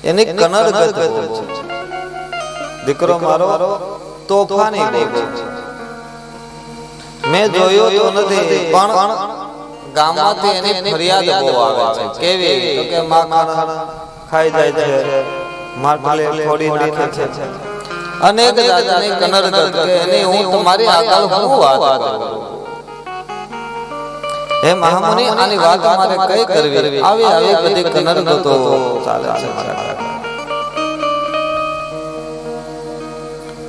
એની કનર ગત છે દીકરો મારો તોફાની બહુ છે મેં જોયો તો નથી પણ ગામમાંથી એની ફરિયાદ બહુ આવે છે કેવી તો કે માખણ ખાઈ જાય છે માટલે ફોડી નાખે છે અનેક જાતની કનર ગત કે એની હું તમારી આગળ હું વાત કરું હે મહામુનિ આની વાત મારે કઈ કરવી આવી આવી બધી કનર ગતો ચાલે છે મારા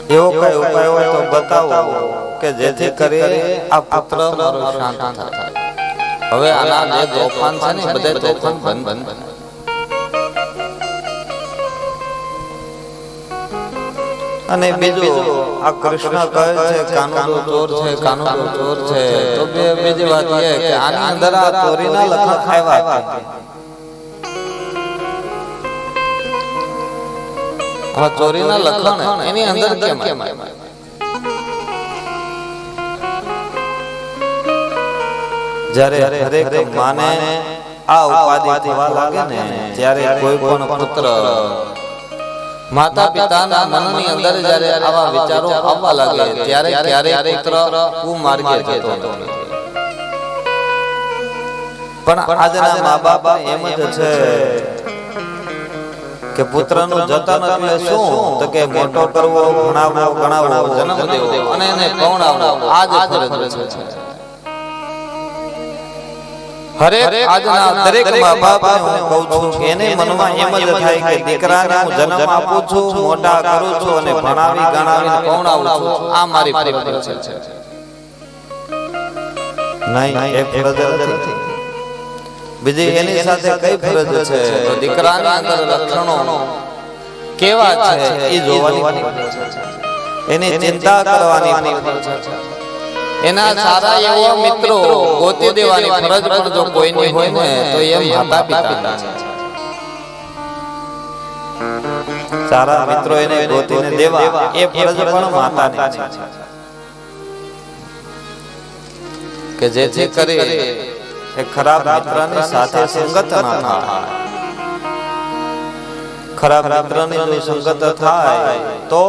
એવો કઈ ઉપાય હોય તો બતાવો કે જેથી કરી આ પુત્ર મારો શાંત થાય હવે આના જે તોફાન છે ને બધે તોફાન બંધ અને બીજું આ કૃષ્ણ કહે છે કાનૂનો ચોર છે કાનૂનો ચોર છે તો બીજી વાત એ કે આની અંદર આ ચોરીના લખણ આવ્યા આ ચોરીના લખણ એની અંદર કેમ જ્યારે હરેક માને આ ઉપાધિ થવા લાગે ને ત્યારે કોઈ પણ પુત્ર માતા પિતાના મનની અંદર જ્યારે આવા વિચારો આવવા લાગે ત્યારે ક્યારે પુત્ર કુમાર્ગે જતો નથી પણ આજના મા બાપ એમ જ છે કે પુત્રનું જતન એટલે શું તો કે મોટો કરવો ભણાવવો ગણાવવો જન્મ દેવો અને એને પૌણાવવો આ જ ફરજ છે હરેક આજના દરેક મા બાપને હું કહું છું કે એને મનમાં એમ જ થાય કે દીકરાને હું જન્મ આપું છું મોટા કરું છું અને ભણાવી ગણાવીને પૌણાવું છું આ મારી ફરજ છે નહીં એ ફરજ નથી બીજી એની સાથે કઈ ફરજ છે તો દીકરાની અંદર લક્ષણો કેવા છે એ જોવાની એની ચિંતા કરવાની ફરજ છે એના સારા એવા મિત્રો ગોતી દેવાની ફરજ પણ જો કોઈની હોય ને તો એ માતા પિતા સારા મિત્રો એને ગોતીને દેવા એ ફરજ પણ માતાની છે કે જેથી કરી એ ખરાબ મિત્રની સાથે સંગત ના થાય ખરાબ મિત્રની જો સંગત થાય તો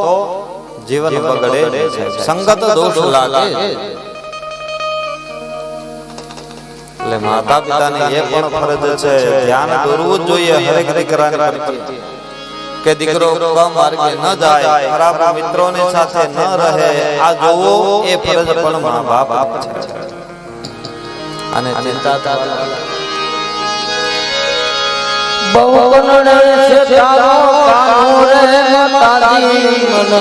જીવન બગડે છે સંગત દોષ લાગે એટલે માતા પિતાની એ પણ ફરજ છે ધ્યાન દોરવું જોઈએ હરેક દીકરાની પ્રત્યે કે દીકરો માર્ગે ન જાય ખરાબ મિત્રોની સાથે ન રહે આ જોવો એ ફરજ પણ મા બાપ છે અને ચિંતા બહુ કનડે છે તારો કાનો રે માતાજી મન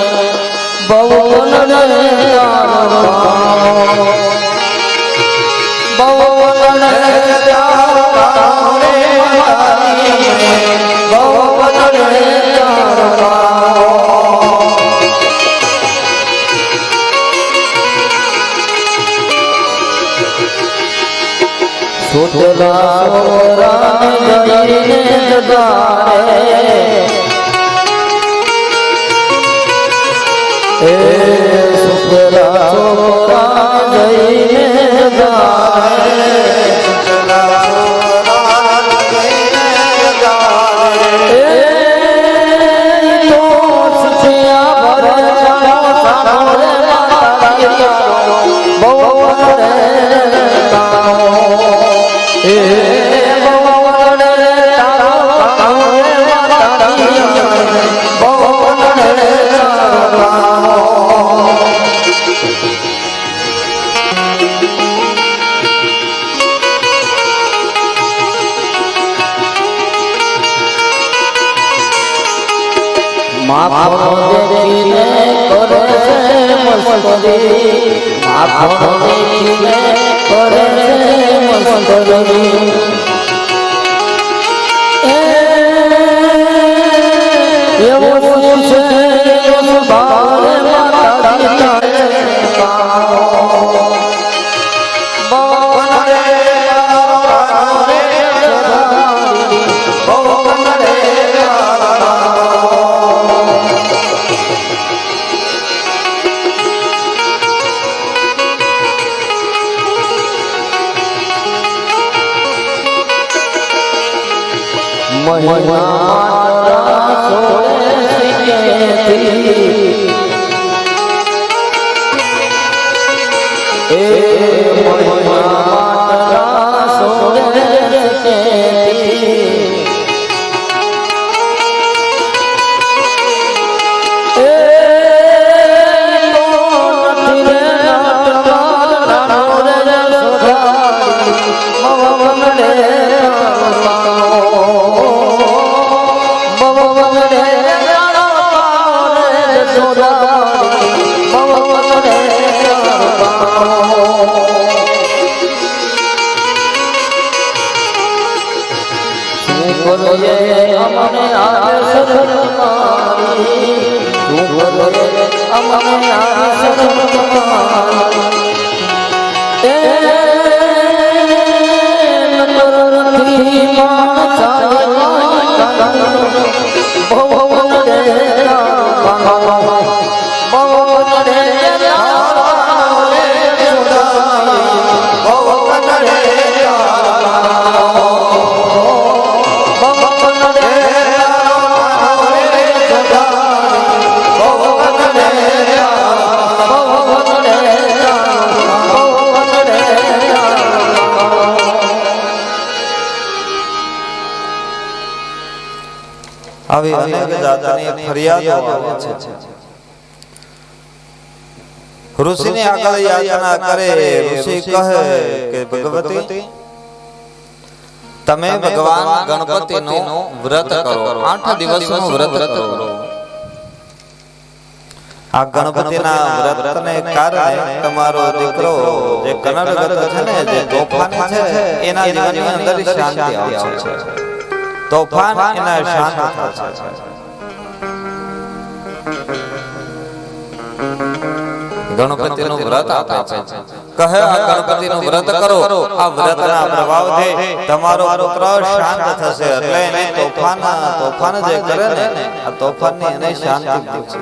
બહુ કનડે તારો બહુ કનડે તારો કાનો રે માતાજી બહુ કનડે તારો સુતલા સોરા જઈને જગાડે એ સુતલા સોરા જઈને જગાડે સુતલા સોરા જઈને જગાડે એ તો સુખિયા ભરે ચાલો ચાલો રે માતા તારો બહુ રે તારો એ બહુવનરે તારો કાનો રે માતાજી બહુવનરે તારો કાનો માખો દેખીને કરે છે મસ્તી માખો દેખીને કરે છે મસ્તી એવો છે એવો ભારે માતાજી કાનો બહુવનરે કાનો રે સદારી બહુવનરે મહિમા ગુરુએ અમને આજ શરણ મારી ગુરુએ અમને આજ શરણ મારી એ નરથી માણસાય ભવન રે ભવન રે આવી અનેક જાતની ફરિયાદો આવે છે ઋષિને આગળ યાચના કરે ઋષિ કહે કે ભગવતી તમે ભગવાન ગણપતિનું વ્રત કરો 8 દિવસનું વ્રત કરો આ ગણપતિના વ્રતને કારણે તમારો દીકરો જે કનડગત છે ને જે તોફાન છે એના જીવનની અંદર શાંતિ આવશે તોફાન એના શાંત થશે ગણપતિનું વ્રત આપે છે કહે આ ગણપતિનું વ્રત કરો આ વ્રતના પ્રભાવથી તમારો પુત્ર શાંત થશે એટલે એને તોફાન જે કરે ને આ તોફાનની એને શાંતિ મળશે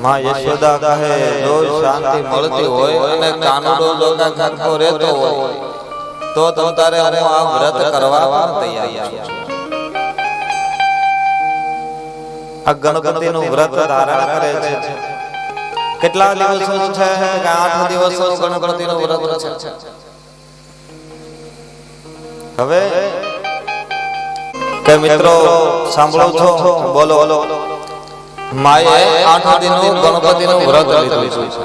માં યશોદા કહે જો શાંતિ મળતી હોય અને કાનુડો જો કાકો રહેતો હોય તો તમ તારે હું આ વ્રત કરવા પણ તૈયાર છું આ ગણપતિનું વ્રત ધારણ કરે છે કેટલા દિવસનું છે કે 8 દિવસનું ગણપતિનું વ્રત છે હવે કે મિત્રો સાંભળો છો બોલો માએ 8 દિનનું ગણપતિનું વ્રત લીધું છે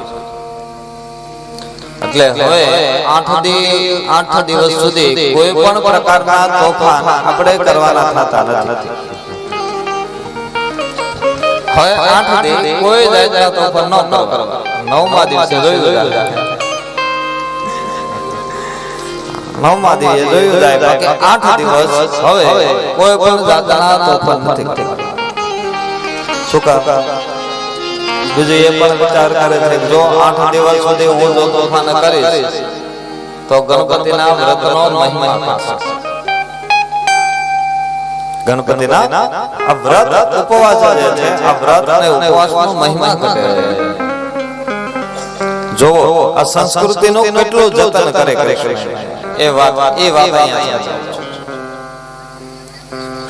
એટલે હવે 8 દિવસ સુધી કોઈ પણ પ્રકારના તોફાન આપણે કરવાના થતા નથી હવે 8 દિવસ કોઈ જાતના તોફાન ન કરવા 9મા દિવસે જોયું જાય 9મા દિવસે જોયું જાય કે 8 દિવસ હવે કોઈ પણ જાતના તોફાન નથી કરવા શું કહા બીજું એ પણ વિચાર કરે છે જો 8 દિવસ સુધી હું જો તોફાન કરીશ તો ગણપતિના વ્રતનો મહિમા થશે ગણપતિના આ વ્રત ઉપવાસ જે છે આ વ્રત અને ઉપવાસનો મહિમા ઘટે જો આ સંસ્કૃતિનું કેટલું જતન કરે કૃષ્ણ એ વાત અહીંયા છે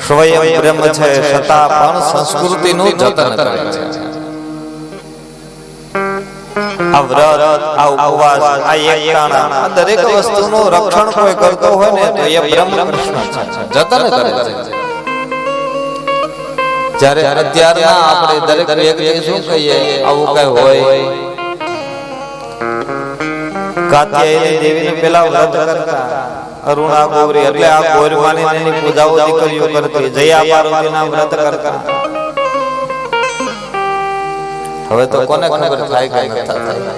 સ્વયં બ્રહ્મ છે છતાં પણ સંસ્કૃતિનું જતન કરે છે આ વ્રત આ ઉપવાસ આ એકટાણા દરેક વસ્તુનું રક્ષણ કોઈ કરતો હોય ને તો એ બ્રહ્મ કૃષ્ણ છે જતન કરે છે જ્યારે અત્યારના આપણે દરેક વ્યક્તિ શું કહીએ આવું કઈ હોય કાત્યાયની દેવીને પેલા વ્રત કરતા અરુણા ગૌરી એટલે આ ગોરમાની એની પૂજાઓ દીકરીઓ કરતી જયા પાર્વતીના વ્રત કરતા હવે તો કોને ખબર થાય કે નથી થાય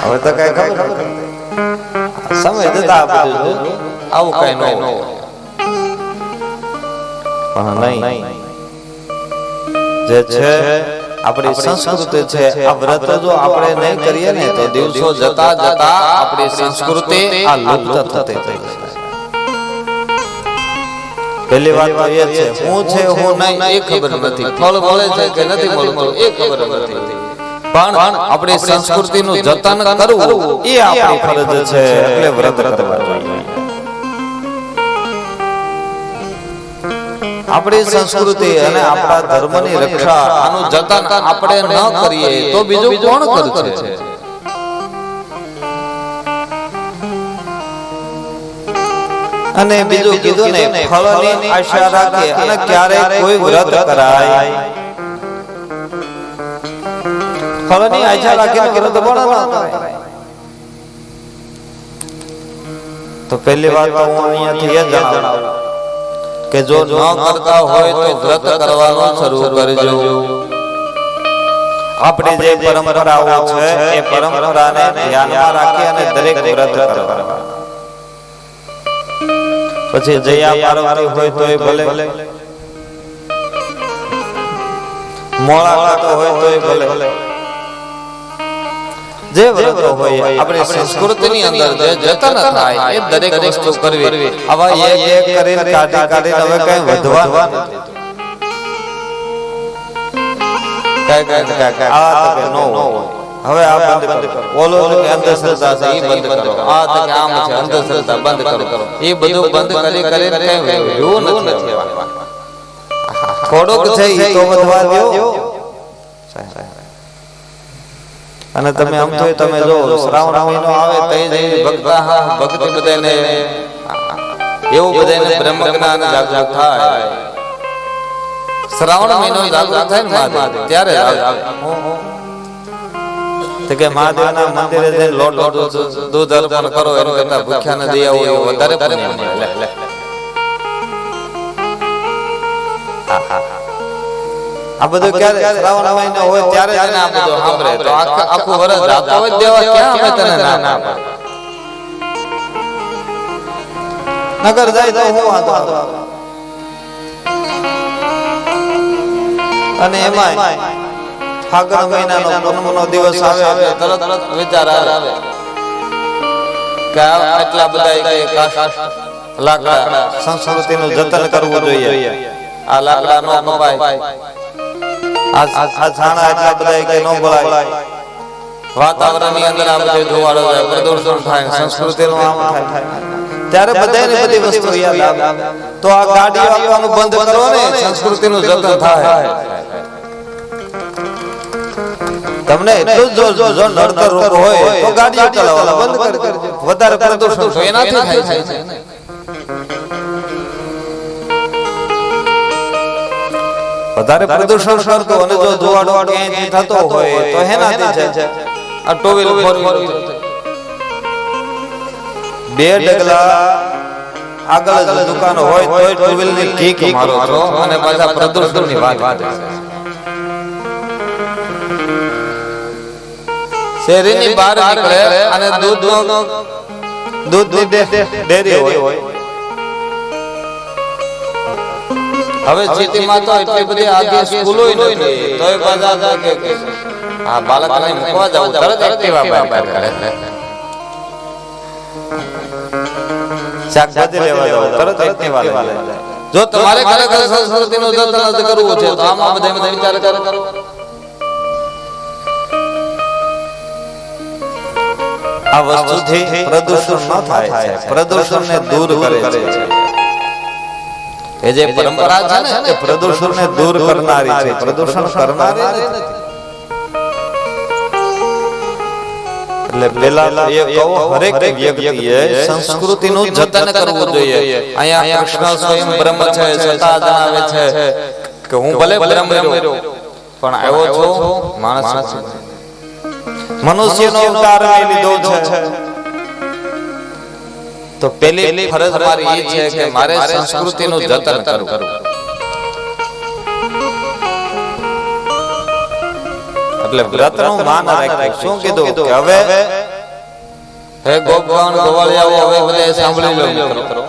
હવે તો કઈ ખબર સમય જતા આપણે આવું કઈ ન હોય પણ નહીં જે છે આપણી સંસ્કૃતિ છે આ વ્રત જો આપણે નહીં કરીએ ને તો દિવસો જતા જતા આપણી સંસ્કૃતિ આ લુપ્ત થતી થઈ જશે પહેલી વાત તો એ છે હું છે હું નહીં એ ખબર નથી ફળ મળે છે કે નથી મળતું એ ખબર નથી પણ આપણી સંસ્કૃતિનું જતન કરવું એ આપણી ફરજ છે એટલે વ્રત કરવા જોઈએ આપણી સંસ્કૃતિ અને આપણા ધર્મની રક્ષા આનું જતન આપણે ન કરીએ તો બીજું કોણ કરશે અને બીજું કીધું ને ફળની આશા રાખે અને ક્યારે કોઈ વ્રત કરાય ફળની આશા રાખીને વ્રત પણ ન કરાય તો પહેલી વાત તો હું અહીંયાથી એ જણાવું કે જો ન કરતા હોય તો વ્રત કરવાનું શરૂ કરજો આપણે જે પરંપરાઓ છે એ પરંપરાને ધ્યાનમાં રાખી અને દરેક વ્રત કરવા. પછી જયા પાર્વતી હોય તોય ભલે, મોળા ખાતો હોય તોય ભલે, જે વ્રત હોય આપણી સંસ્કૃતિની અંદર જે જતન થાય એ દરેક વસ્તુ કરવી. આવા એક કરીને કાઢીને હવે કઈ વધવા નથી. હવે આ બંધ કરો, ઓલો કે અંધશ્રદ્ધા છે એ બંધ કરો, આ તો કે આમ છે અંધશ્રદ્ધા બંધ કરો. એ બધું બંધ કરી કઈ રહ્યું નથી. થોડોક છે એ તો વધવા દો. અને તમે આમ તો તમે જો શ્રાવણ મહિનો આવે ભક્તિ બધાને એવું બધાને બ્રહ્મ જ્ઞાન જાગૃત થાય. શ્રાવણ મહિનો જાગૃત થાય ને મહાદેવ ત્યારે તો કે મહાદેવના મંદિરે જઈને લોટ દૂધ અર્પણ કરો એમ કરતા ભૂખ્યાને દઈ આવો એવું વધારે પુણ્ય મળે. આ બધું ક્યારે શ્રાવણ મહિનો હોય ત્યારે જ આ બધું સાંભળે. તો આખું વર્ષ રાતો જ દેવા ક્યાં અમે તને ના નગર જાય તો હું વાંધો. અને એમાં ફાગણ મહિનાનો પૂનમનો દિવસ આવે તરત વિચાર આવે કે આટલા બધા લાકડા સંસ્કૃતિનું જતન કરવું જોઈએ. આ લાકડા નો કપાય, આ છાણા એટલા બધા કે નો બોલાય. વાતાવરણની અંદર આ બધું ધુવાળો જાય, પ્રદૂષણ થાય, સંસ્કૃતિનું આમ થાય. ત્યારે બધાને બધી વસ્તુ યાદ આવે. તો આ ગાડીઓ આપવાનું બંધ કરો ને, સંસ્કૃતિનું જતન થાય. તમને એટલું જો નડતર રોગ હોય તો ગાડીઓ ચલાવવા બંધ કરજો. વધારે પ્રદૂષણ તો એનાથી થાય છે ને. વધારે પ્રદૂષણ કરતો અને જો ધુવાડો ક્યાંય થતો હોય તો હેનાથી છે. આ ટુ વ્હીલ ફોર વ્હીલ બે ડગલા આગળ જ દુકાન હોય તોય ટુ વ્હીલ ની કીક મારો છો અને પાછા પ્રદૂષણની વાત. શેરીની બહાર નીકળે અને દૂધની ડેરી હોય. હવે સિટીમાં તો એટલી બધી આગે સ્કૂલો નથી તોય પાછા કે આ બાળકને મૂકવા જાવ તરત એક્ટિવા બહાર કરે. શાકભાજી લેવા જાવ તરત એક્ટિવા લેવા જાય. જો તમારે ખરેખર સંસ્કૃતિનું જતન કરવું છે તો આમાં બધા વિચાર કરો. આ વસ્તુથી પ્રદૂષણ ન થાય છે, પ્રદૂષણને દૂર કરે છે. એ જે પરંપરા છે ને એ પ્રદૂષણને દૂર કરનારી છે, પ્રદૂષણ કરનારી નથી. એટલે પેલા એ કહો હરેક વ્યક્તિએ સંસ્કૃતિનું જતન કરવું જોઈએ. અહીંયા કૃષ્ણ સ્વયં બ્રહ્મ છે, છતાં જણાવે છે કે હું ભલે બ્રહ્મ રહ્યો પણ આવ્યો છું માણસ. મનુષ્યનો અવતાર લીધો છે તો પેલી ફરજ મારી એ છે કે મારે સંસ્કૃતિનું જતન કરવું. એટલે વ્રતનું માન રાખ્યું. શું કીધું કે હવે હે ગોપગણ ગોવાળિયાઓ હવે બધે સાંભળી લો મિત્રો.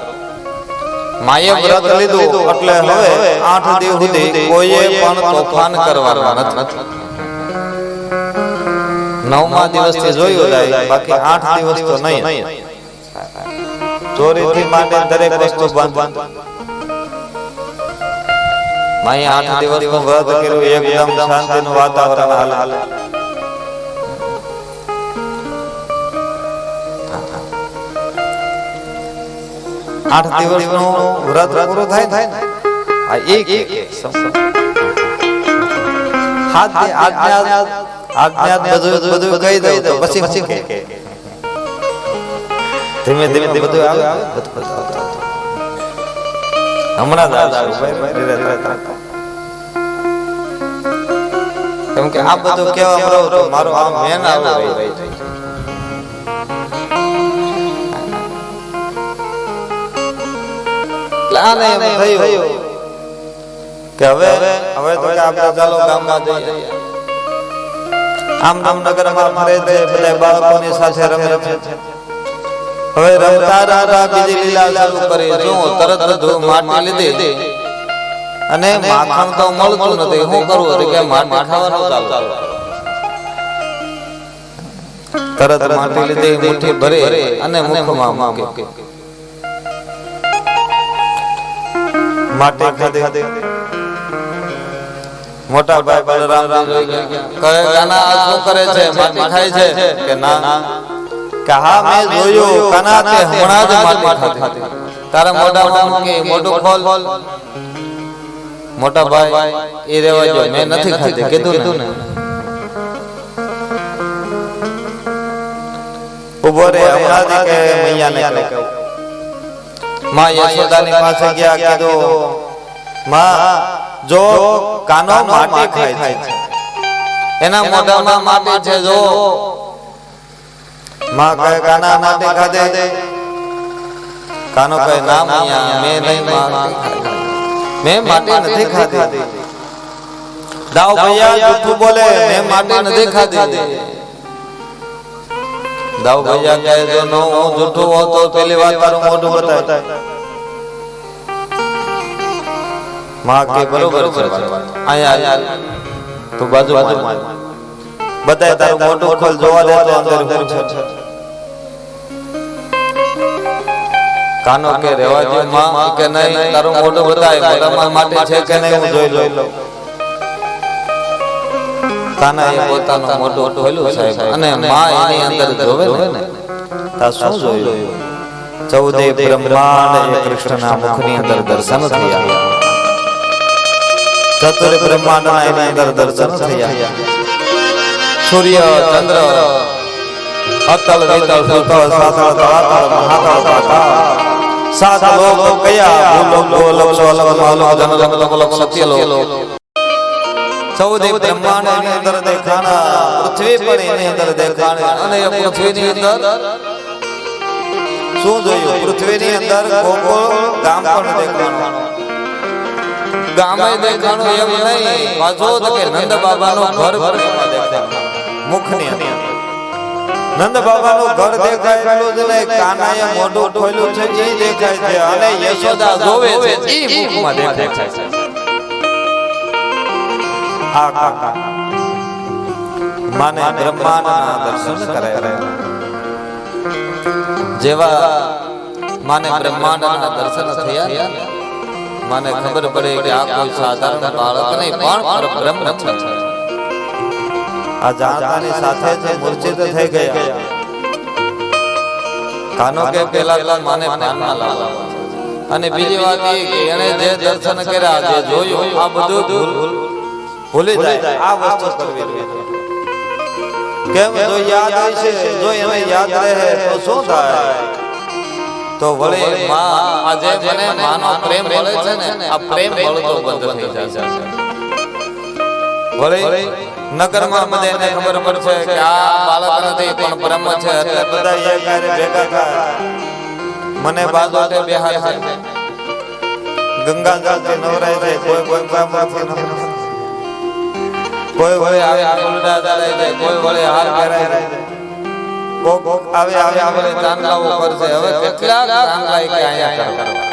માએ વ્રત લીધું એટલે હવે 8 દિવસ સુધી કોઈએ પણ તોફાન કરવાના નથી. 9મા દિવસથી જોયું જાય, બાકી 8 દિવસ તો નહીં. ચોરીથી માંડી દરેક વસ્તુ બંધ. માએ 8 દિવસનું વ્રત કર્યું, એકદમ શાંતિનું વાતાવરણ હાલે. આઠ દિવસનું વ્રત પૂરું થાય ને આ એક આજ્ઞા બધું કહી દઉં તો પછી ધીમે ધીમે બધું આવે. હમણાં કેમ કે આ બધું કેવા મારો આ મેન આવે આને એમ થયું કે હવે તો આપણે ચાલો ગામમાં જઈએ. આમ નગરમાં ફરે છે, બધા બાળકોની સાથે રમે છે. હવે રમતા રમતા બીજી લીલા ચાલુ કરી. શું તરત જ માટી લીધી અને માખણ તો મળતું નથી. શું કરવું તો કે માટી ખાવાનું ચાલુ. તરત માટી લીધી, મુઠ્ઠી ભરી અને મુખમાં મૂકી. માટી ખાધી. મોટા ભાઈ બલરામ જોઈ ગયા. કહે કાના આ શું કરે છે? માટી ખાય છે? કે ના. કે હા મેં જોયું કાના, તે હમણાં જ માટી ખાધી. તારા મોઢામાં મૂકી, મોઢું ખોલ. મોટા ભાઈ એ રેવા જો, મેં નથી ખાધી કીધું ને. ઉભો રે, હમણાં જ કે મૈયાને કહું. માં યશોદાની પાસે ગયા, કીધું માં જો કાનો માટી ખાય છે, એના મોઢામાં માટી છે જો. માં કહે કાના માટી ખાધે? કાનો કહે ના મૈયા, મેં નહીં માટી ખાધી, મેં માટી નથી ખાધી. દાવ ભૈયા જૂઠું બોલે, મેં માટી નથી ખાધી. દાવ ભૈયા કહે જો નો હું જૂઠું હોત તો પેલી વાત તારું મોઢું બતાય. માં કે બરોબર છે, આયા તો બાજુમાં બતાય તારું મોઢું ખોલ, જોવા દે તો અંદર હું છે. કાનો કે રેવા દે માં, કે નહીં તારું મોઢું બતાય, મોઢામાં માટી છે કે નહીં હું જોઈ લઉં. કાના એ પોતાનું મોઢું ખોલ્યું સાહેબ, અને માં એની અંદર જોવે ને તા શું જોયું? 14 બ્રહ્માંડ એ કૃષ્ણના મુખની અંદર દર્શન થયા. ચતુર બ્રહ્માંડના એની અંદર દર્શન થયા. સૂર્ય ચંદ્ર અતલ વિતલ સુતલ સાતળ તળાતળ મહાતળ પાતાળ સાત લોક કયા ભૂલોક ગોલોક સોલક મહલોક જનલોક લોકલોક સત્યલોક. 14 બ્રહ્માંડ એની અંદર દેખાણા, પૃથ્વી પણ એની અંદર દેખાણે. અને એ પૃથ્વીની અંદર શું જોયું? પૃથ્વીની અંદર ગોકુળ ગામ પણ દેખાણું. ગામે દેખાણું એમ નહીં, પાછો તો કે નંદ બાબાનું ઘર દેખાણું. મુખની અંદર નંદ બાબાનું ઘર દેખાય એટલું જ નહીં, કાનાએ મોઢું ખોલ્યું છે એ દેખાય છે, અને યશોદા જોવે છે એ મુખમાં દેખાય છે. આ કાકા માને બ્રહ્માંડના દર્શન કરાયા. જેવા માને બ્રહ્માંડના દર્શન થયા, માને ખબર પડે કે આ કોઈ સાધારણ બાળક નહીં પણ પરબ્રહ્મ છે. આ જાણતાની સાથે જ મૂર્છિત થઈ ગયા. કાનો કે પેલા તો માને ધ્યાનમાં લાવવા, અને બીજી વાત એ કે એને જે દર્શન કર્યા, જે જોયું, આ બધું ભૂલી જાય. આ વસ્તુ કરવી જોઈએ. કેમ? જો યાદ હશે, જો એને યાદ રહે તો શું થાય? તો વળે માં આજે મને માનો પ્રેમ મળે છે ને, આ પ્રેમ બળતો બંધ થઈ જાય. વળે નગરમાં બધાને ખબર પડશે કે આ બાળક નથી પણ બ્રહ્મ છે, એટલે બધા એક હારે ભેગા થાય, મને બાજોટે બેહાર છે. ગંગા જળથી નવરાય છે, કોઈ ગંગામાંથી નવરાય, કોઈ વળે આવે ઉલડા ચાલે છે, કોઈ વળે હાર પહેરાય છે, કોક આવે આવે ચાંદલાઓ કરશે. હવે કેટલા ચાંદલાઈ કે અહીંયા કરવા,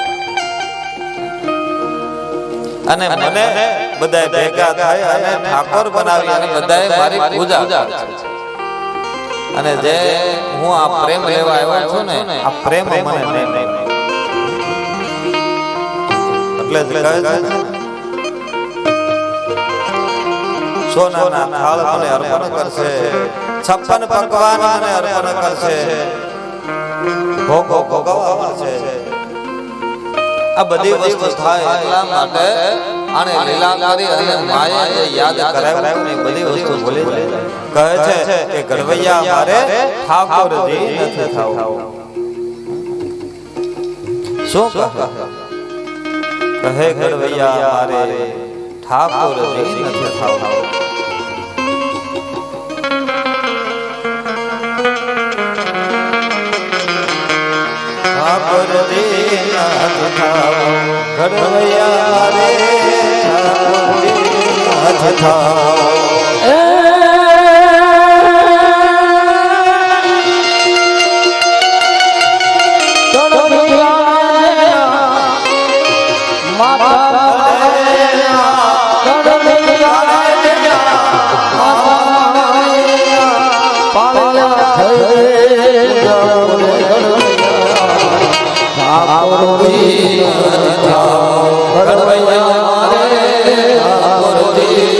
અને મને બધાય ભેગા થાય અને ઠાકોર બનાવી અને બધાય મારી પૂજા કરે. અને જે હું આ પ્રેમ લેવા આવ્યો છું ને, આ પ્રેમ મને નહીં, એટલે જ કહે છે સોનાના થાળ મને અર્પણ કરશે, 56 પકવાન મને અર્પણ કરશે, ભોગો ભોગવવા મળશે. આ બધી વસ્તુ થાય એટલા માટે આને લીલા કરી અને માએ જે યાદ કરાવ્યું ને બધી વસ્તુ ભૂલી જાય. કહે છે કે ગઢવૈયા મારે ઠાકોરજી નથી થાવું. શું કહે? ગઢવૈયા મારે ઠાકોરજી નથી થાવું. ઠાકોરજી નથી થાવું, ગઢવૈયા રે ઠાકોરજી નથી થાવું. ઠાકોરજી ઘડવૈયા મારે ઠાકોરજી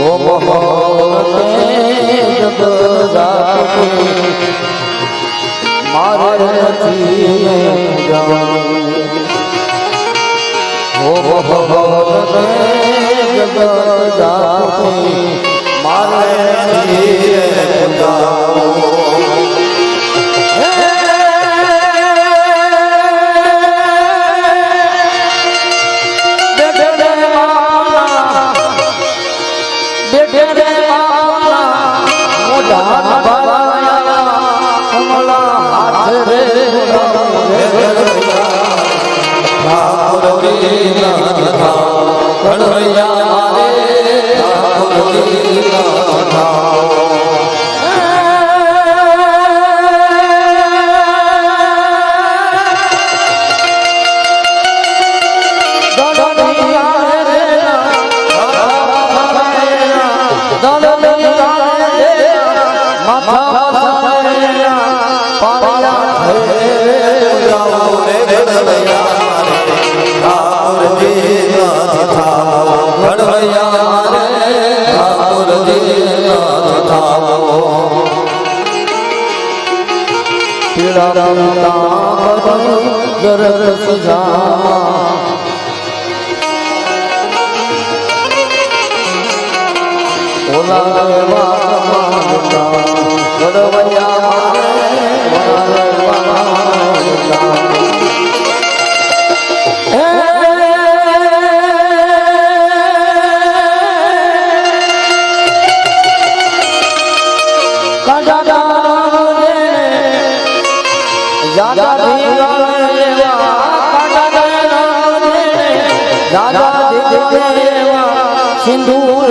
ઓ મોહને જગદાપતિ મારે નથી જાઉં ઓ મોહને જગદાપતિ મારે નથી જાઉં સિંદૂર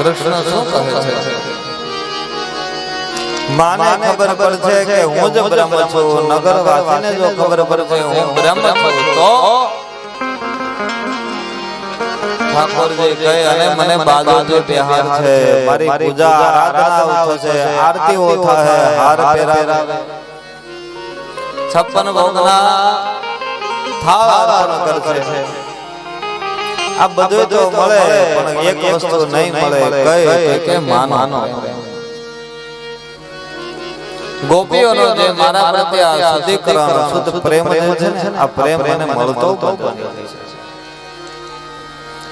કૃષ્ણ શું કહે છે? માને ખબર પડશે કે હું જ બ્રહ્મ છું, નગરવાસીને જો ખબર પડશે હું બ્રહ્મ છું તો ઠાકોરજી કહે અને મને બાજુથી બિહાર છે, મારી પૂજા આરાધના થશે, આરતીઓ થાય, હાર પહેરાવે, 56 ભોગના થાળ અર્પણ કરશે. આ બધું તો મળે પણ એક વસ્તુ નહીં મળે, કઈ કે માનો. ગોપીઓનો જે મારા પ્રત્યે આ શુદ્ધિકરણ શુદ્ધ પ્રેમ છે ને, આ પ્રેમ મને મળતો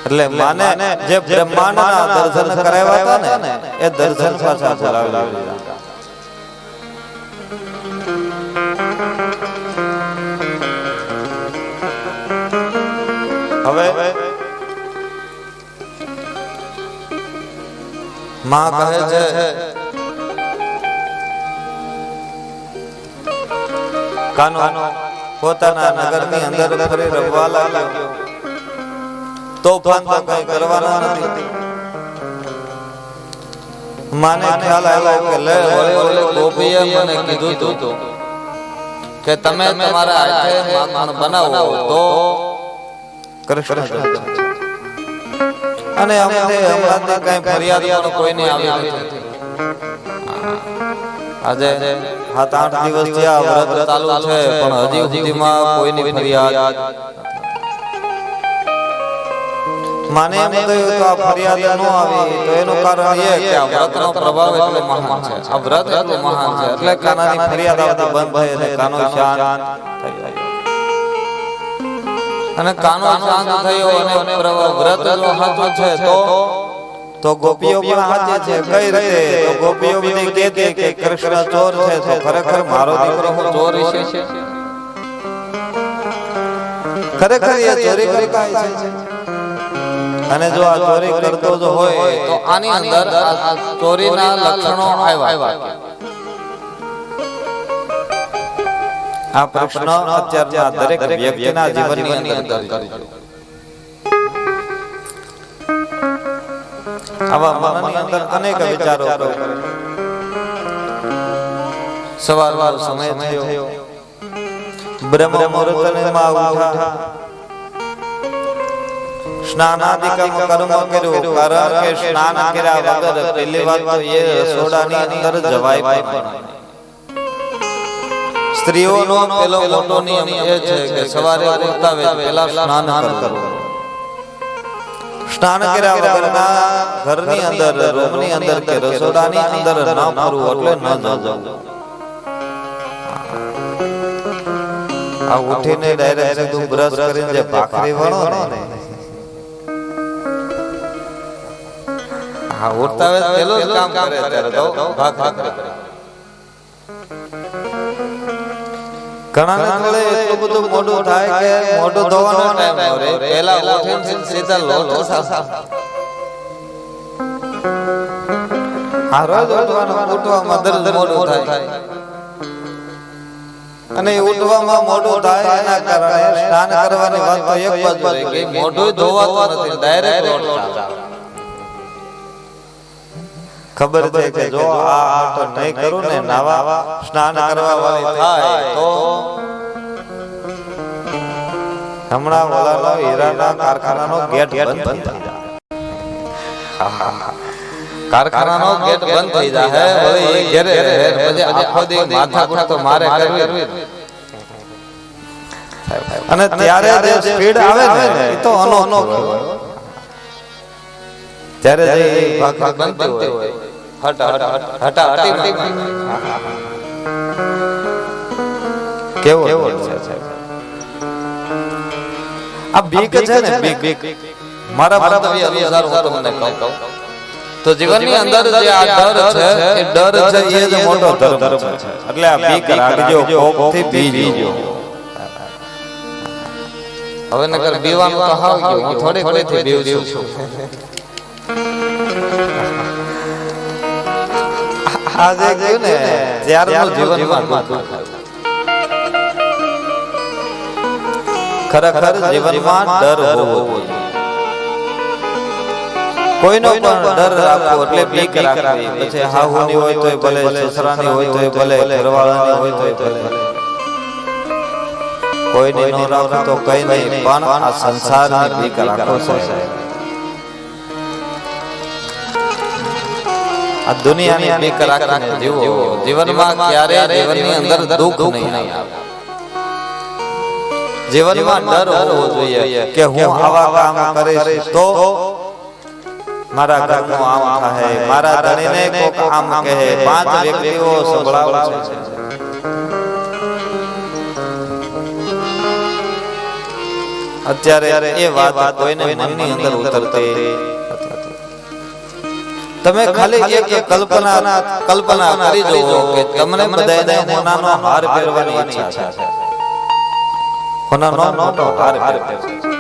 એટલે માને જે બ્રહ્માંડના દર્શન કરાવ્યા હતા ને એ દર્શન પાછા બોલાવી લીધા. હવે માં કહે છે કાનો પોતાના નગરની અંદર ફરી રમવા લાગ્યો, તોફાન તો કઈ કરવાનો નથી. માને ખ્યાલ આવ્યો કે લે ઓલે ગોપીએ મને કીધું તું કે તમે તમારા હાથે માખણ બનાવો તો કૃષ્ણ જન્મ. અને અમને હમણાં કઈ ફરિયાદ કોઈને આવી નથી. આજે 7-8 દિવસ થયા વ્રત ચાલુ છે પણ હજી સુધીમાં કોઈની ફરિયાદ. માને એમ કહ્યું તો આ ફરિયાદ ન આવી તો એનું કારણ એ કે આ વ્રતનો પ્રભાવ એટલો મહાન છે, આ વ્રત એટલું મહાન છે એટલે કાનાની ફરિયાદ આવતી બંધ થઈ અને કાનો શાંત થઈ ગયો. અને કાનો શાંત થયો અને વ્રત જો સાચું છે તો તો ગોપીઓ પણ હાજર છે. કઈ રીતે? તો ગોપીઓ બધી કહેતી કે કૃષ્ણ ચોર છે, તો ખરેખર મારો દીકરો હું ચોર છે? ખરેખર એ ચોરી કરતા છે. અને જો આ ચોરી કરતો જ હોય તો આની અંદર આ ચોરીના લક્ષણો આવ્યા. આ પ્રશ્ન અત્યારના દરેક વ્યક્તિના જીવનની અંદર કરજો. આવા મનની અંદર અનેક વિચારો કરે. સવારનો સમય થયો, બ્રહ્મ મુહૂર્તમાં ઉઠ્યા, સ્નાનાદિકમ કર્મ કર્યું. કારણ કે સ્નાન કર્યા વગર પહેલી વાત તો એ રસોડાની અંદર જવાય પણ નહીં. સ્ત્રીઓનો પેલો મોટો નિયમ એ છે કે સવારે ઉઠતા પહેલા સ્નાન કરવું. સ્નાન કર્યા વગરના ઘરની અંદર, રૂમની અંદર કે રસોડાની અંદર ન ફરવું, એટલે ન જવું. આ ઉઠીને ડાયરેક્ટ તું બ્રશ કરીને જે ભાખરી વણો ને, હા ઉઠતા વેત પેલો જ કામ કરે ત્યારે તો ભાખરી કરે. ઘણા ને એટલું બધું મોઢું થાય કે મોઢું ધોવાનો ટાઈમ ન રહે, પહેલા ઉઠીને સીધા લોટો સાફ. આ રોજ ઉઠવામાં દર્દ મોઢું થાય, અને ઉઠવામાં મોઢું થાય એના કારણે સ્નાન કરવાની વાત તો એક બાજુ રહી ગઈ, મોઢું ધોવાતું નથી, ડાયરેક્ટ લોટો. ખબર છે કે જો આ તો નહીં કરું ને, નાવા સ્નાન કરવા વાળી થાય તો હમણાં ઓલાનો હીરાના કારખાનાનો ગેટ બંધ થઈ જાય. કારખાનાનો ગેટ બંધ થઈ જાય. હવે એ ઘરે પછી આખો દી માથાકૂટ તો મારે કરવી. અને ત્યારે જે સ્પીડ આવે ને એ તો અનોખી હોય. ત્યારે જે ભાખરી બનતી હોય, કેવો છે આ બીક છે ને, બીક. મારા મંતવ્ય અનુસાર હું તમને કહું તો જીવનની અંદર જે આ ડર છે, એ ડર છે એ જ મોટો ધર્મ છે. એટલે આ બીક રાખજો, કોકથી બીજો. હવે નકર બીવાનું તો હાવ ગયું, હું થોડી કોઈથી બીવું છું. આજે ગયું ને ત્યારનું જીવનમાં ખરેખર જીવનમાં ડર હોવો જોઈએ. કોઈનો પણ ડર રાખવો એટલે બીક રાખવી. પછી હાહુની હોય તોય ભલે, સસરાની હોય તોય ભલે, ઘરવાળાની હોય તોય ભલે, કોઈને ન રાખો તો કઈ નહીં, પણ આ સંસારની બીક રાખો છે. આ દુનિયાની બીક રાખીને જીવો. જીવનમાં ક્યારેય જીવનની અંદર દુઃખ નહીં આવે. જીવનમાં ડર હોવો જોઈએ કે હું આવા કામ કરીશ તો મારા ઘરનું આમ થાય, મારા ધણીને કોક આમ કહે. 5 વ્યક્તિઓ સંભળાવે છે. અત્યારે એ વાત કોઈને મનની અંદર ઉતરતી. તમે ખાલી એક કલ્પના કરી જુઓ કે તમને બધાને હોનાનો હાર પહેરવાની ઈચ્છા છે. હોનાનો હાર પહેરવાનો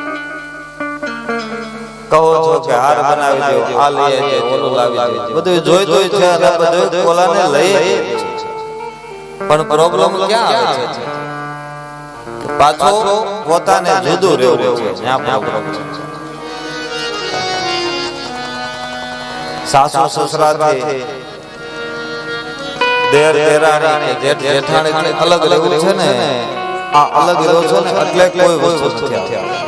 કહો છો કે હાર બનાવી દો, આ લઈ આવજો, ઓલું લાવી દો, બધું જોઈ છે અને બધું કોલાને લઈ. પણ પ્રોબ્લેમ ક્યાં આવે છે? પાછો પોતાને જુદું રહેવું છે. ત્યાં પ્રોબ્લેમ છે. સાસુ સસરાથી, દેર દેરાણી, જેઠ જેઠાણી અલગ રહેવું છે ને, આ અલગ રહ્યો છે ને એટલે કોઈ વસ્તુ નથી.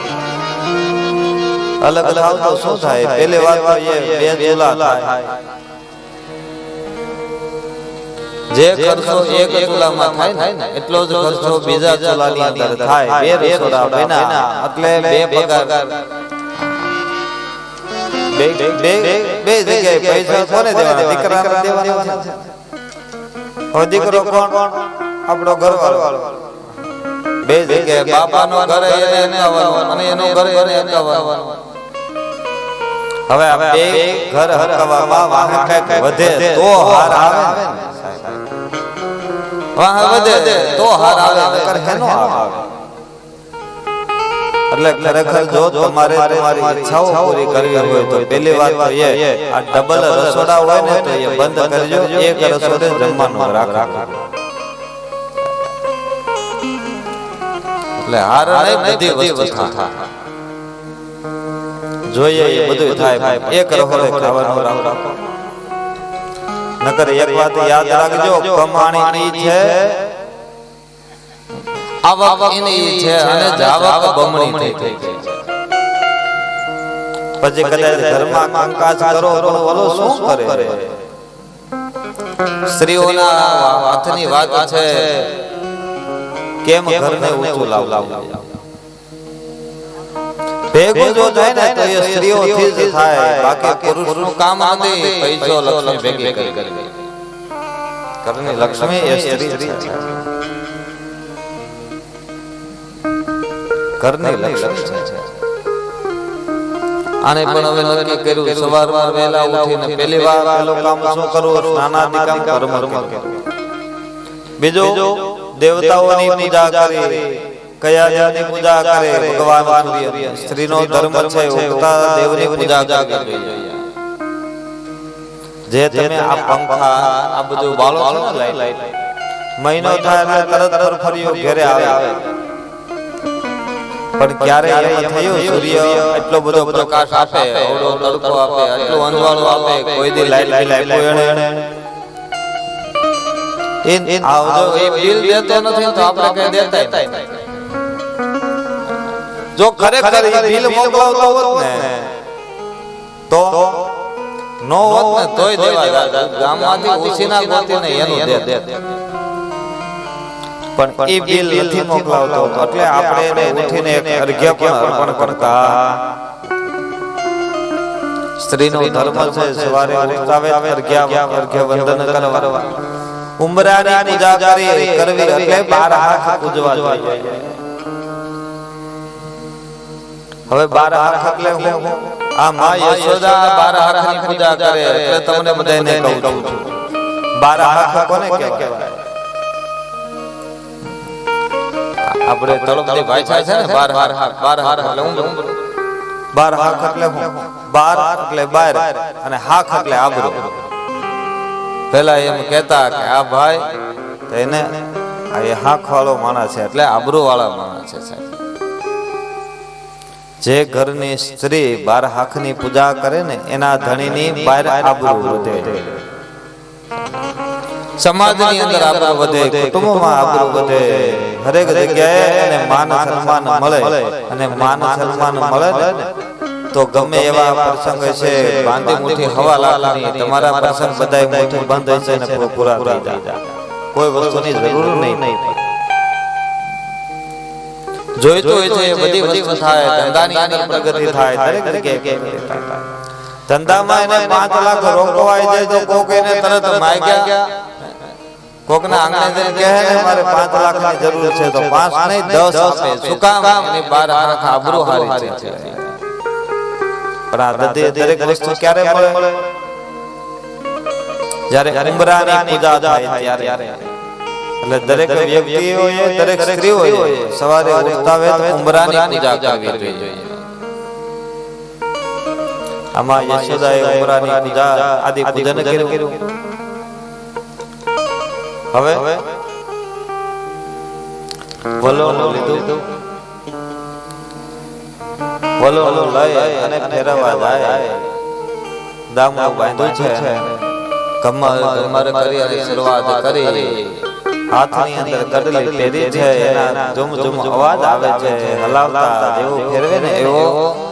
અલગ થાવ તો શું થાય? પહેલી વાત તો એ બે ચૂલા થાય. જે ખર્ચો એક ચૂલામાં થાય ને એટલો જ ખર્ચો બીજા ચૂલાની અંદર થાય. બે રસોડા બન્યા એટલે બે પગાર. બે જગ્યાએ પૈસા કોને દેવાના? દીકરાને દેવાના છે. હવે દીકરો કોણ? આપણો ઘરવાળો. બે જગ્યાએ બાપાનો ઘરે એને આવવાનું અને એનો ઘરે એને આવવાનું. હવે આ બે ઘર હરકવામાં વાહ કઈક વધે તો હાર આવે ને સાહેબ, વાહ વધે તો હાર આવે, નકર કેનો આવે? એટલે ખરેખર જો તમારે તમારી ઈચ્છાઓ પૂરી કરવી હોય તો પહેલી વાત તો એ આ ડબલ રસોડા હોય ને તો એ બંધ કરજો, એક રસોડે જમવાનું રાખો. એટલે હાર નહીં બધી વસ્તુ થાય, જોઈએ એ બધું થાય, એક રસોડે ખાવાનું રાખો. નકર એક વાત યાદ રાખજો, કમાણી છે આવક એની છે અને જાવક બમણી થઈ ગઈ છે. પછી કદાચ ઘરમાં કામકાજ કરો તો ઓલો શું કરે? સ્ત્રીઓના હાથની વાત છે, કેમ ઘરને ઊંચું લાવવું? ભેગું જો થાય ને તો એ સ્ત્રીઓથી જ થાય, બાકી પુરુષનું કામ નથી પૈસો લક્ષ્મી ભેગી કરી. ઘરની લક્ષ્મી એ સ્ત્રી છે, ઘરની લક્ષ્મી છે. આને પણ હવે નક્કી કર્યું, સવારમાં વહેલા ઉઠીને પહેલી વાર પેલું કામ શું કરવું? સ્નાનાદિ કામ કર્મ કરવું. બીજું દેવતાઓની પૂજા કરી, કયા દેવની પૂજા કરે? ભગવાન સૂર્ય. સ્ત્રીનો ધર્મ છે ઉગતા દેવની પૂજા કરવી જોઈએ. જે તમે આ પંખા આ બધું બાળો છો ને લાઈટ, મહિનો થાય એટલે તરત ફરિયો ઘરે આવે. પણ ક્યારે એમ થયું સૂર્ય એટલો બધો પ્રકાશ આપે, ઓડો તડકો આપે, એટલો અંજવાળો આપે, કોઈ દી લાઈટ આપ્યો એને આવજો એ બિલ દેતો નથી તો આપણે કઈ દેતા નહીં. જો ખરેખર બિલ મોકલાવતો હોત ને તો નો હોત ને તોય દેવા ગામમાંથી ઉછીના ગોતીને એનું દે. પણ એ બિલ નથી મોકલાવતો એટલે આપણે એને ઉઠીને એક અર્ઘ્ય પણ અર્પણ કરતા. સ્ત્રીનો ધર્મ છે સવારે ઉઠાવે અર્ઘ્ય વંદન કરવા, ઉંબરાની પૂજા કરવી એટલે 12 હાથ પૂજવા જોઈએ. હવે 12 હાથ એટલે હું આ માં યશોદા 12 હાથની પૂજા કરે એટલે તમને બધાને કહું છું 12 હાથ કોને કહેવાય? આપણે તળપદી ભાષા છે ને 12 હાથ એટલે હું 12 હાથ એટલે હું 12 એટલે બહાર અને હાથ એટલે આબરૂ. પેલા એમ કહેતા કે આ ભાઈ તો એને આ હાથ વાળો માણસ છે એટલે આબરૂ વાળા માણસ છે સાહેબ. જે ઘરની સ્ત્રી 12 હાથની પૂજા કરે ને એના ધણીની બહાર આબરૂ વધે, સમાજની અંદર આબરૂ વધે, કુટુંબમાં આબરૂ વધે, હરેક જગ્યાએ એને માન સન્માન મળે. અને માન સન્માન મળે ને તો ગમે એવા પ્રસંગ છે બાંધી મુઠ્ઠી હવા લાખની તમારા પ્રસંગ બધાય મુઠ્ઠી બંધ છે ને પૂરા થઈ જાય, કોઈ વસ્તુની જરૂર નહીં. જોઈતું હોય છે એ બધી વસ્તુ થાય, ધંધાની અંદર પ્રગતિ થાય, દરેક જગ્યાએ ધંધામાં એને 5 લાખ રોકવાય જાય તો કોક એને તરત માગ્યા, કોકના આંગણે જઈને કહે ને મારે 5 લાખની જરૂર છે તો 5 નહીં 10 આપે. શું કામ? એની 12 હાથ આબરૂ હારી છે. પણ આ દરેક વસ્તુ ક્યારે મળે? જ્યારે ઉંબરાની પૂજા થાય ત્યારે. એટલે દરેક વ્યક્તિઓએ દરેક સ્ત્રીઓએ સવારે ઉઠાવે તો ઉંબરાની પૂજા કરવી જોઈએ. આમાં યશોદાએ ઉંબરાની પૂજા આદિ પૂજન કર્યું. હવે વલોનું લીધું, વલોનું લઈ અને ફેરવા જાય, દામનું બાંધ્યું છે, કમર કરી અને શરૂઆત કરી, હાથની અંદર કડલી પહેરી છે, એના ઝુમ ઝુમ અવાજ આવે છે, હલાવતા જેવું ફેરવે ને એવો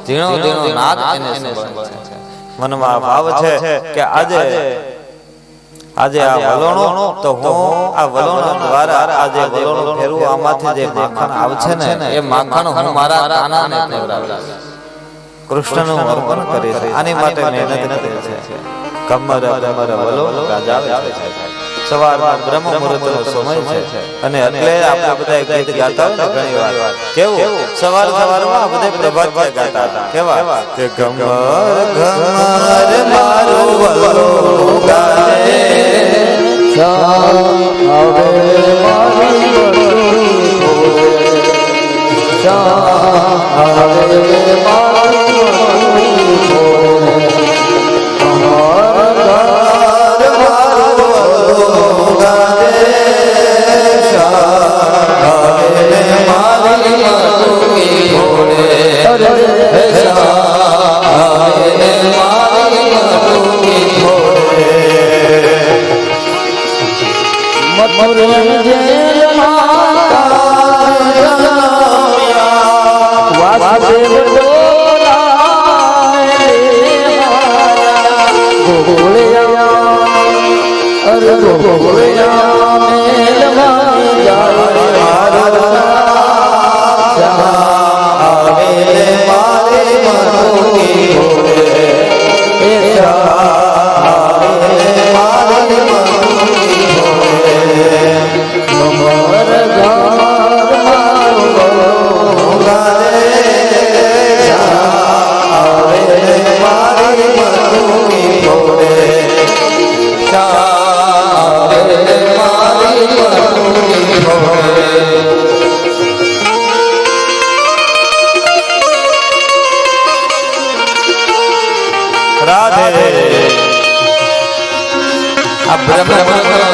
ઝીણો ઝીણો નાદ એને સંભળાય છે. મનમાં ભાવ છે કે આજે આ વલોણો તો હું આ વલોણ દ્વારા આજે વલોણ ફેરવું, આમાંથી જે માખણ આવશે ને એ માખણ હું મારા કાનાને ખવડાવીશ, કૃષ્ણનું અર્પણ કરીશ. આની માટે મહેનત કરે છે. કમર કમર વલોણ ગાજાવે છે. સવારમાં બ્રહ્મ મુહૂર્તનો સમય છે અને એટલે આપણે બધા ગીત ગાતા હોય ને ઘણી વાર કેવું સવારમાં બધા પ્રભાત ગાતા હતા કેવા કે ગમર ગમર મારું વલોણું ગાજે આવે મારી આવે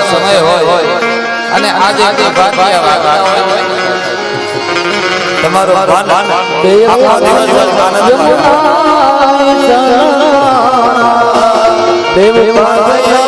સમય હોય અને આજે તમારો ઓય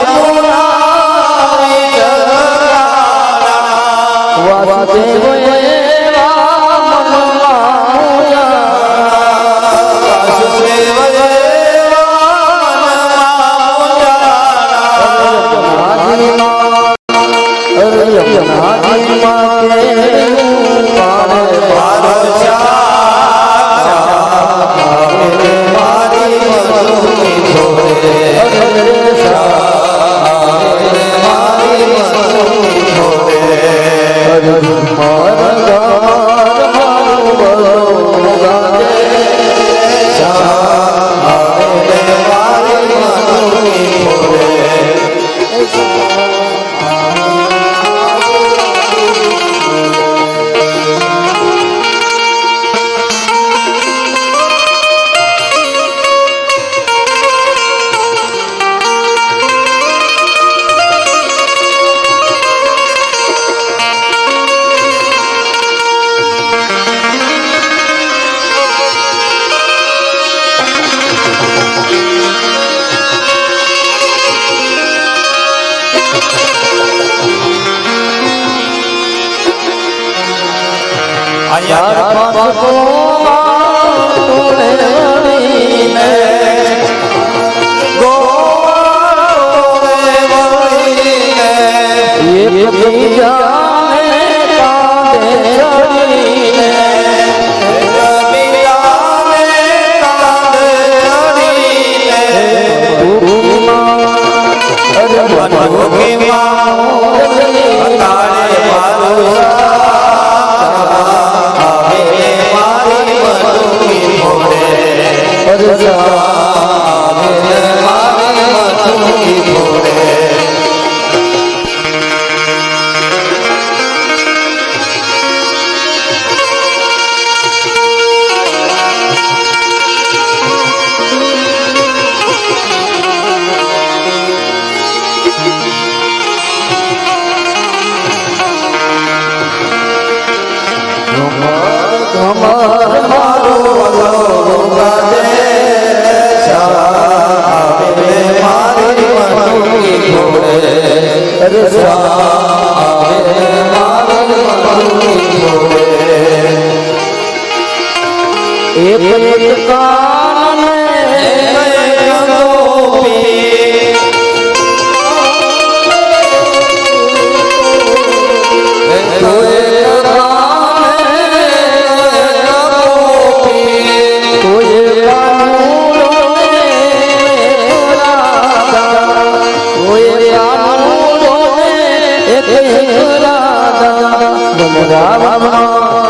વજરાવના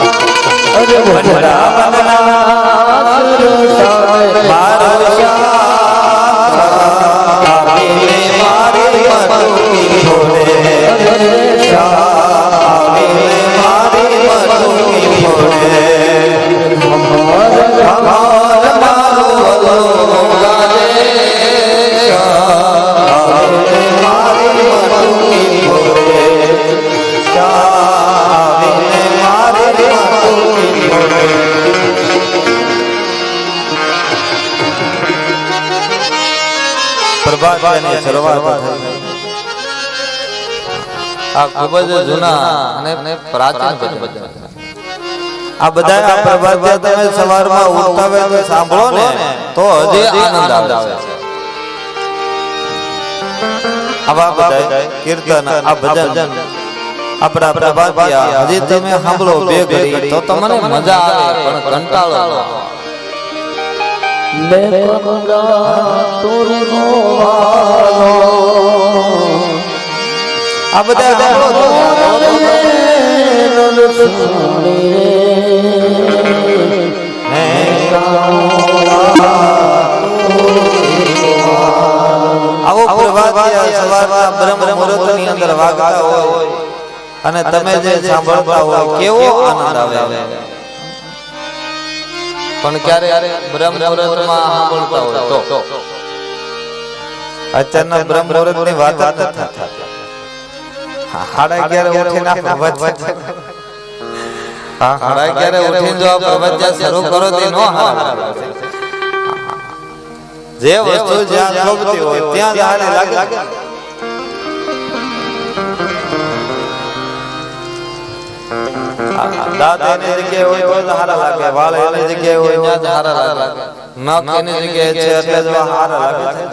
અરે વજરાવના મારો શ્યામ મારી મટુકી ભોળે પ્રભાતની શરૂઆત થઈ. આ ખૂબ જ જૂના અને પ્રાચીન ભજન. આ બધા આ પ્રભાત તમે સવારમાં ઉઠતા હોય તો સાંભળો ને તો હજી આનંદ આવે છે. આવા બધા કીર્તન આ ભજન આપણા પ્રભાતિયા હજી તમે સાંભળો બે ઘડી તો તમને મજા આવે પણ કંટાળો ન આવે. આ બધા આવો પ્રભાતિયા સવારના બ્રહ્મ મુહૂર્તની અંદર વાગતા હોય અને તમે જે સાંભળતા હોય કેવો આનંદ આવે. પણ ક્યારે બ્રહ્મ મુહૂર્તમાં સાંભળતા હોય તો અચાનક બ્રહ્મ મુહૂર્તની વાત જ થાય. 11:30 ઉઠીને હા 11:30 ઉઠીને જો પ્રવચન શરૂ કરો તો નો હારે. જે વસ્તુ જ્યાં શોભતી હોય ત્યાં સારી લાગે. દાંત એની જગ્યાએ હોય તો સારા લાગે, વાળ એની જગ્યાએ હોય ત્યાં સારા લાગે, નખ એની જગ્યાએ છે એટલે જ સારા લાગે.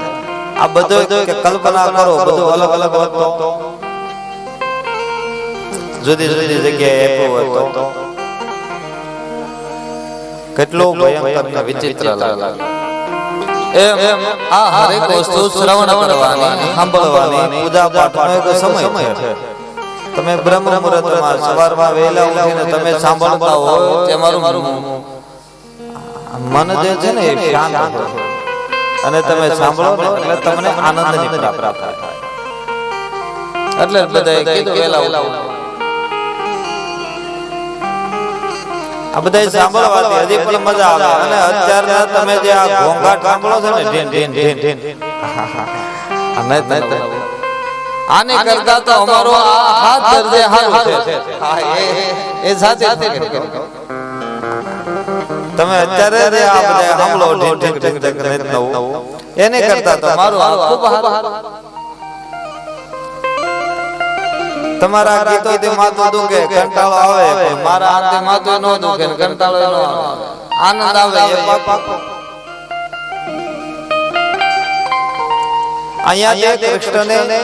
આ બધું કલ્પના કરો, બધું અલગ અલગ વસ્તુ જુદી જુદી જગ્યાએ આપ્યું હોય તો કેટલું ભયંકર ને વિચિત્ર લાગે. એમ આ હરેક વસ્તુ શ્રવણ કરવાની, સાંભળવાની, પૂજા પાઠનો એક સમય છે. તમે બ્રહ્મ મુહૂર્તમાં સવારમાં વહેલા ઉઠીને તમે સાંભળતા હોય તમારું મન જે છે ને એ શાંત હોય અને તમે સાંભળો ને એટલે તમને આનંદની પ્રાપ્તિ થાય. એટલે બધાએ કીધું વહેલા ઉઠો. આ બધા સાંભળવાથી હજી પણ મજા આવે. અને અત્યારે તમે જે આ ઘોંઘાટ સાંભળો છો ને ઢીન ઢીન ઢીન ઢીન આને કરતા તો અમારો આ હાથ દર્દે હારું છે. એ સાથે તમે અત્યારે જે આ બધા સાંભળો ઢીન ઢીન ઢીન ઢીન એને કરતા તો મારું ખૂબ હારું. તમારા ગીતોથી માથું દુખે, કંટાળો આવે, પણ મારા હાથે માથું ન દુખે, કંટાળો ન આવે, આનંદ આવે. અહીંયા કૃષ્ણને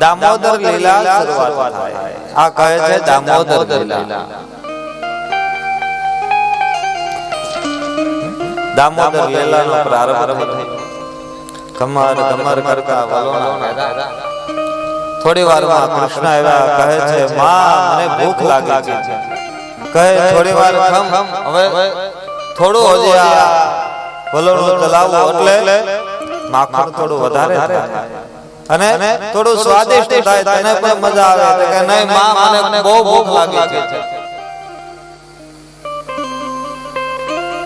દામોદર લીલા શરૂઆત થાય. આ કહે છે દામોદર લીલા. દામોદર લીલાનો પ્રારંભ થયો. કમર કમર કરતા વલોણા. થોડી વારમાં કૃષ્ણ આવ્યા, કહે છે માં મને ભૂખ લાગી છે. કહે થોડી વાર ખમ, હવે થોડું હજી આ વલોણું ચલાવો એટલે માખણ થોડું વધારે થાય અને થોડું સ્વાદિષ્ટ થાય, તને પણ મજા આવે. કે નહીં માં મને બહુ ભૂખ લાગી છે.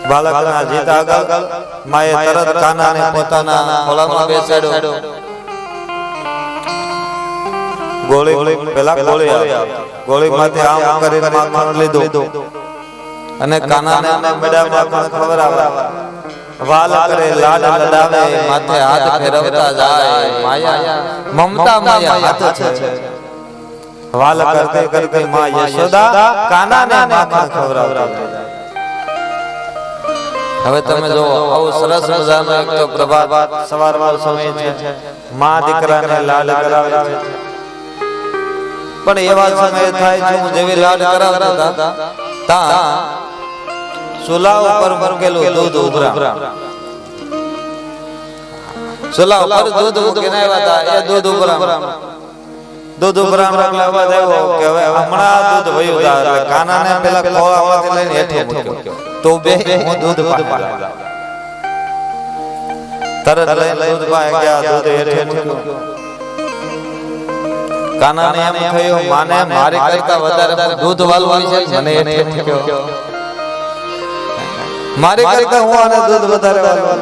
બાળકના જીત આગળ માએ તરત કાનાને પોતાના ખોળામાં બેસાડ્યો. ગોળી પેલા ગોળીમાંથી આમ કરીને માખણ લીધું અને કાનાને મેડા માખણ ખવડાવે. વાલ કરે, લાડ લડાવે, માથે હાથ ફેરવતા જાય. માયા મમતા માયા હાથ છે. વાલ કરતે કરતે માં યશોદા કાનાને માખણ ખવડાવતા જાય. હવે તમે જો આવું સરસ મજાનો એક તો પ્રભાત સવારનો સમય છે. માં દીકરાને લાડ કરાવે છે. પણ એવા સમય થાય છે હું જેવી લાડ કરાવતા હતા ત્યાં ચૂલા ઉપર મૂકેલું દૂધ ઉભરા. ચૂલા ઉપર દૂધ મૂકીને આવ્યા હતા. એ દૂધ ઉભરા દૂધ ઉભરાણો એટલે અવાજ આવ્યો કે હવે હમણાં દૂધ વયું જાય એટલે કાનાને પેલા ખોળામાંથી લઈને હેઠે મૂક્યો તો બે હું દૂધ પાવા જાઉં. તરત લઈને દૂધ પાવા ગયા, દૂધ હેઠે મૂક્યું. કાનાને એમ થયું માને મારી કરતા વધારે દૂધ વાલવું છે, મને હેઠે મૂક્યો. મારી કરતા હું આને દૂધ વધારે વાલવું.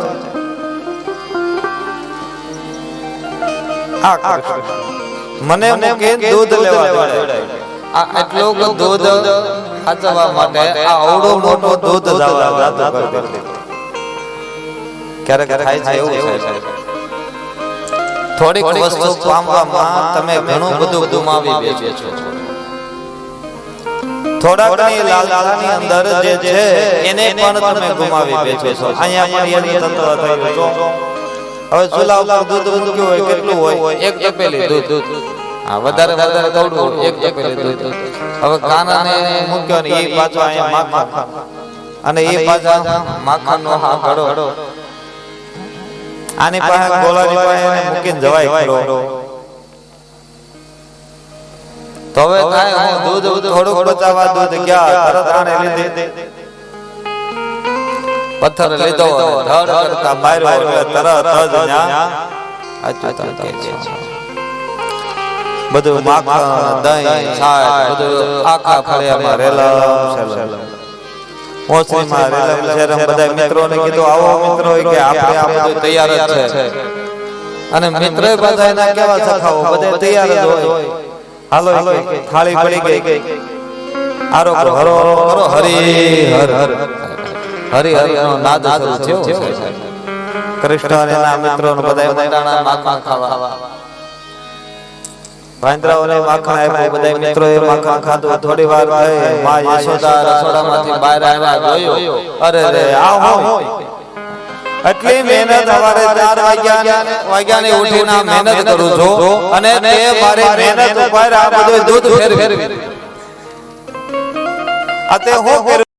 મને મૂકી દૂધ લેવા દોડાય. આ એટલું દૂધ સાચવવા માટે આ અવળો મોટો દૂધ જાતો કરી દીધો. ક્યારેક થાય છે એવું છે. થોડીક વસ્તુ પામવામાં તમે ઘણું બધું ગુમાવી બેસો છો. થોડાકની લાલસાની અંદર જે છે એને પણ તમે ગુમાવી બેસો છો. અહીંયા પણ એની તત્વ થઈ ગયું. હવે ચૂલા ઉપર દૂધ મૂક્યું હોય કેટલું હોય? એક તપેલી દૂધ. હા, વધારે વધારે કવડું એક તપેલી દૂધ. હવે કાનાને મૂક્યો ને એ પાછો અહીંયા માખણ અને એ પાછા માખણનો હા ઘડો. આની પાસે ગોલાની પાસે એને મૂકીને જવાય ખરો. તો હવે થાય હું દૂધ થોડુંક બચાવવા દૂધ ગયા તરત આને લીધે પથ્થર લીધો ધડ કરતા માર્યો એટલે તરત જ ન્યા અચૂતન કે છે. બધું માખણ દહીં છાશ બધું આખા ફળિયામાં રેલમ સેલમ ઓસરીમાં રેલમ સેલમ બધા મિત્રોને કીધું આવો મિત્રો કે આપણે આ બધું તૈયાર જ છે. અને મિત્રોએ બધા એના કેવા સખાઓ બધે તૈયાર જ હોય. હાલો થાળી પડી ગઈ. આરો હરો હરો હરી હર હર હરી હરી નો નાદ શરૂ થયો છે. કૃષ્ણ અને એના મિત્રોને બધા મંડાણા માખણ ખાવા. વાંદરાઓને માખણ આપ્યું, બધા મિત્રોએ માખણ ખાધું. થોડી વાર થઈ માં યશોદા રસોડામાંથી બહાર આવ્યા, જોયું અરે રે આ હોય. એટલી મહેનત સવારે 4 વાગ્યાની ઉઠીને મહેનત કરું છું અને તે મારી મહેનત ઉપર આ બધું દૂધ ફેરવી. આ તે હું